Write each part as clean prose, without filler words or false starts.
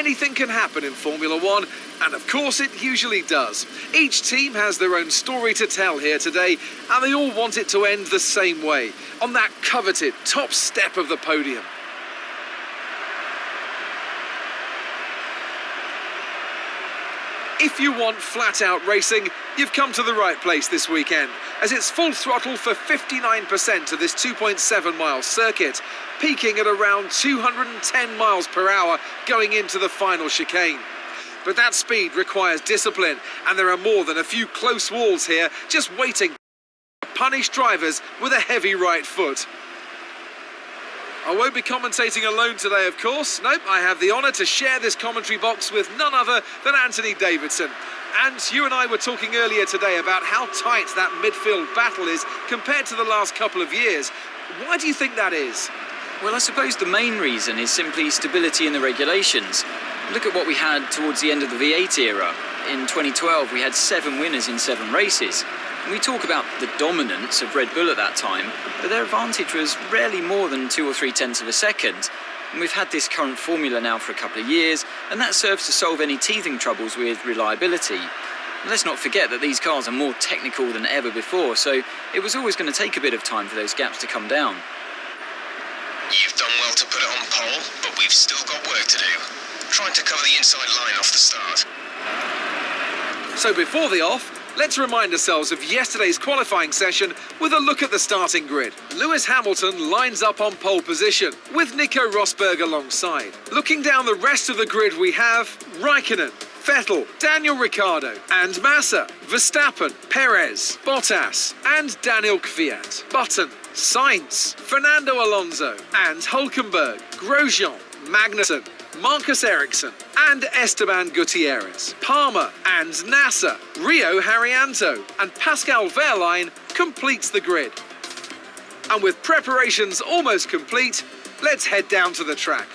anything can happen in Formula One, and of course it usually does. Each team has their own story to tell here today, and they all want it to end the same way, on that coveted top step of the podium. If you want flat-out racing, you've come to the right place this weekend, as it's full throttle for 59% of this 2.7-mile circuit, peaking at around 210 miles per hour going into the final chicane. But that speed requires discipline, and there are more than a few close walls here just waiting to punish drivers with a heavy right foot. I won't be commentating alone today, of course. Nope, I have the honour to share this commentary box with none other than Anthony Davidson. And you and I were talking earlier today about how tight that midfield battle is compared to the last couple of years. Why do you think that is? Well, I suppose the main reason is simply stability in the regulations. Look at what we had towards the end of the V8 era. In 2012, we had 7 winners in 7 races. And we talk about the dominance of Red Bull at that time, but their advantage was rarely more than 2 or 3 tenths of a second. And we've had this current formula now for a couple of years, and that serves to solve any teething troubles with reliability. And let's not forget that these cars are more technical than ever before, so it was always going to take a bit of time for those gaps to come down. You've done well to put it on pole, but we've still got work to do. Trying to cover the inside line off the start. So before the off, let's remind ourselves of yesterday's qualifying session with a look at the starting grid. Lewis Hamilton lines up on pole position, with Nico Rosberg alongside. Looking down the rest of the grid, we have Raikkonen, Vettel, Daniel Ricciardo and Massa, Verstappen, Perez, Bottas and Daniel Kvyat, Button, Sainz, Fernando Alonso and Hülkenberg, Grosjean, Magnussen, Marcus Ericsson and Esteban Gutierrez, Palmer and Nasser, Rio Haryanto and Pascal Wehrlein completes the grid. And with preparations almost complete, let's head down to the track.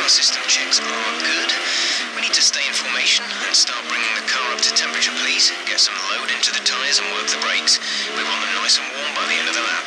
System checks are good. We need to stay in formation and start bringing the car up to temperature, please. Get some load into the tyres and work the brakes. We want them nice and warm by the end of the lap.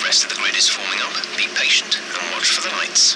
Rest of the grid is forming up. Be patient and watch for the lights.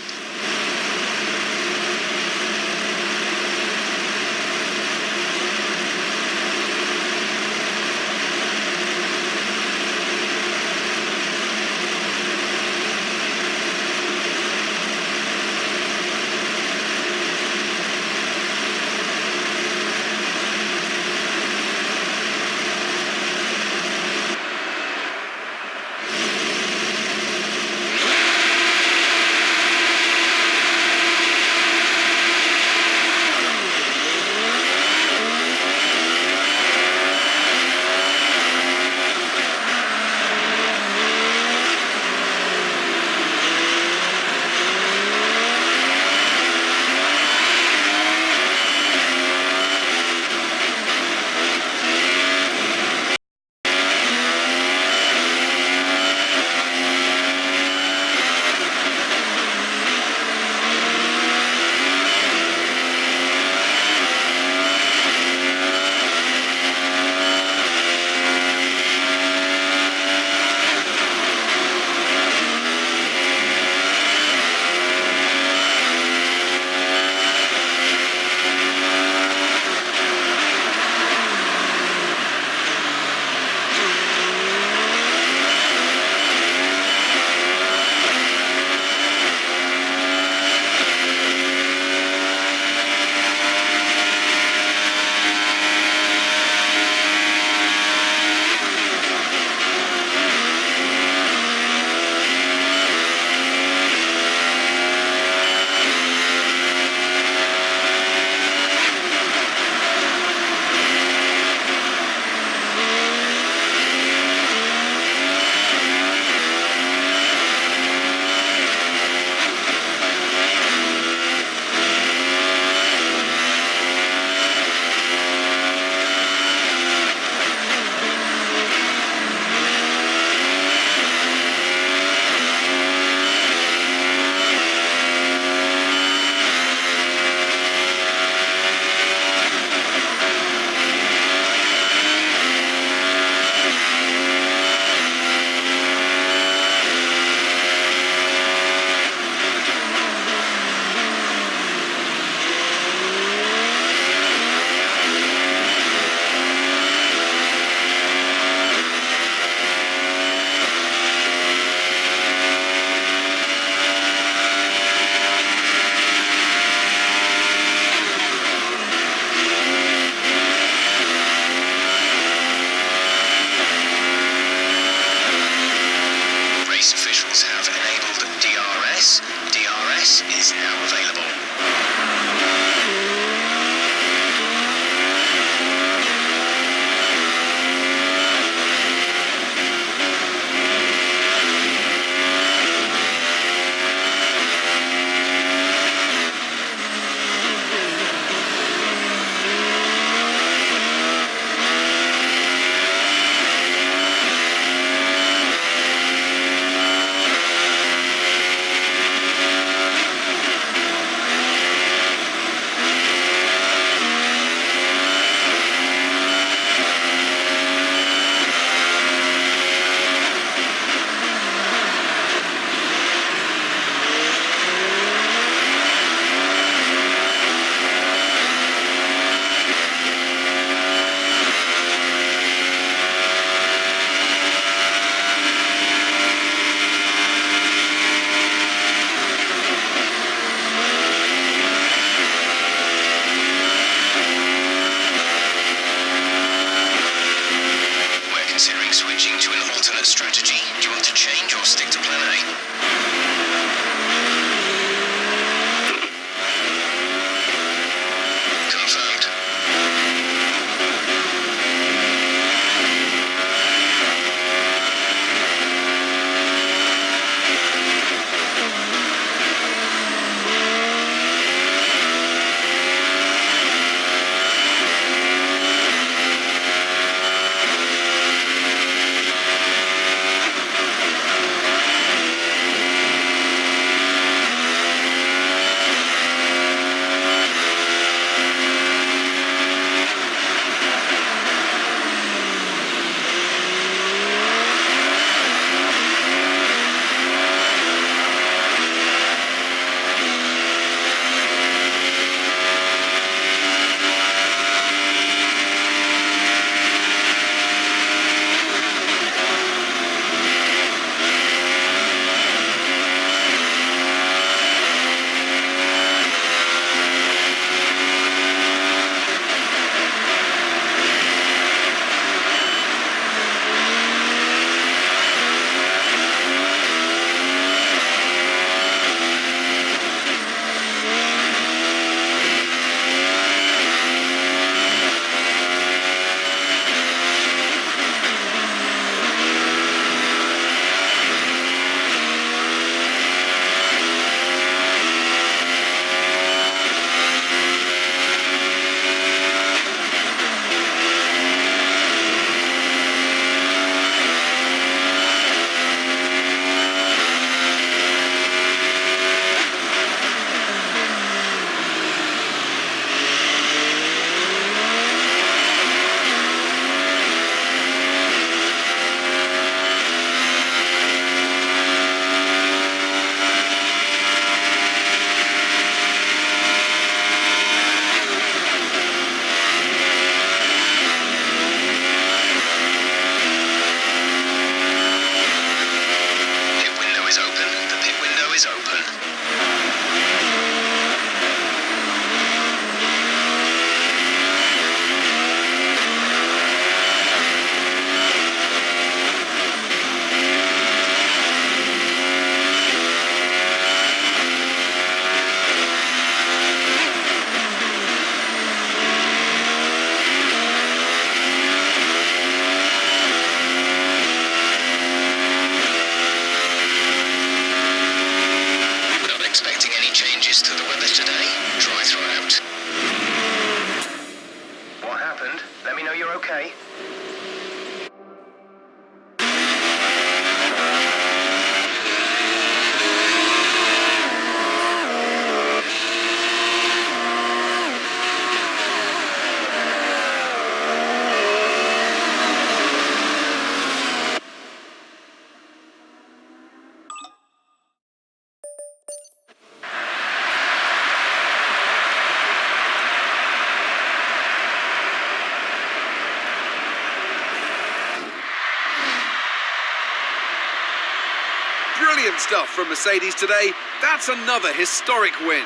race officials have enabled DRS. DRS is now available. Switching to an alternate strategy. Do you want to change or stick to plan A? Confirmed. okay? Brilliant stuff from Mercedes today. That's another historic win.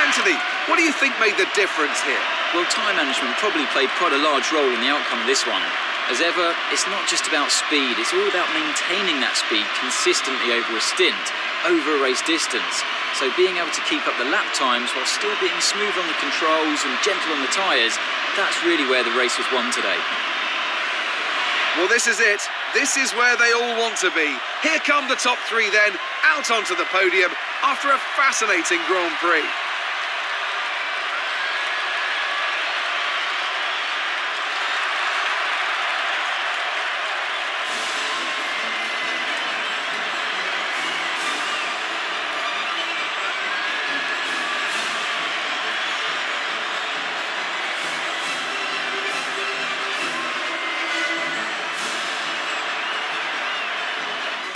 Anthony, what do you think made the difference here? Well, time management probably played quite a large role in the outcome of this one. As ever, it's not just about speed, it's all about maintaining that speed consistently over a stint, over a race distance. So being able to keep up the lap times while still being smooth on the controls and gentle on the tyres, that's really where the race was won today. Well, this is it. This is where they all want to be. Here come the top three then, out onto the podium after a fascinating Grand Prix.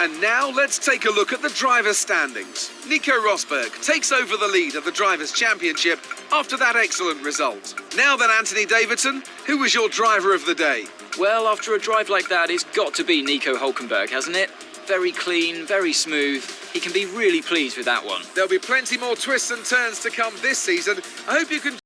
And now let's take a look at the drivers' standings. Nico Rosberg takes over the lead of the Drivers' Championship after that excellent result. Now then, Anthony Davidson, who was your driver of the day? Well, after a drive like that, it's got to be Nico Hülkenberg, hasn't it? Very clean, very smooth. He can be really pleased with that one. There'll be plenty more twists and turns to come this season. I hope you can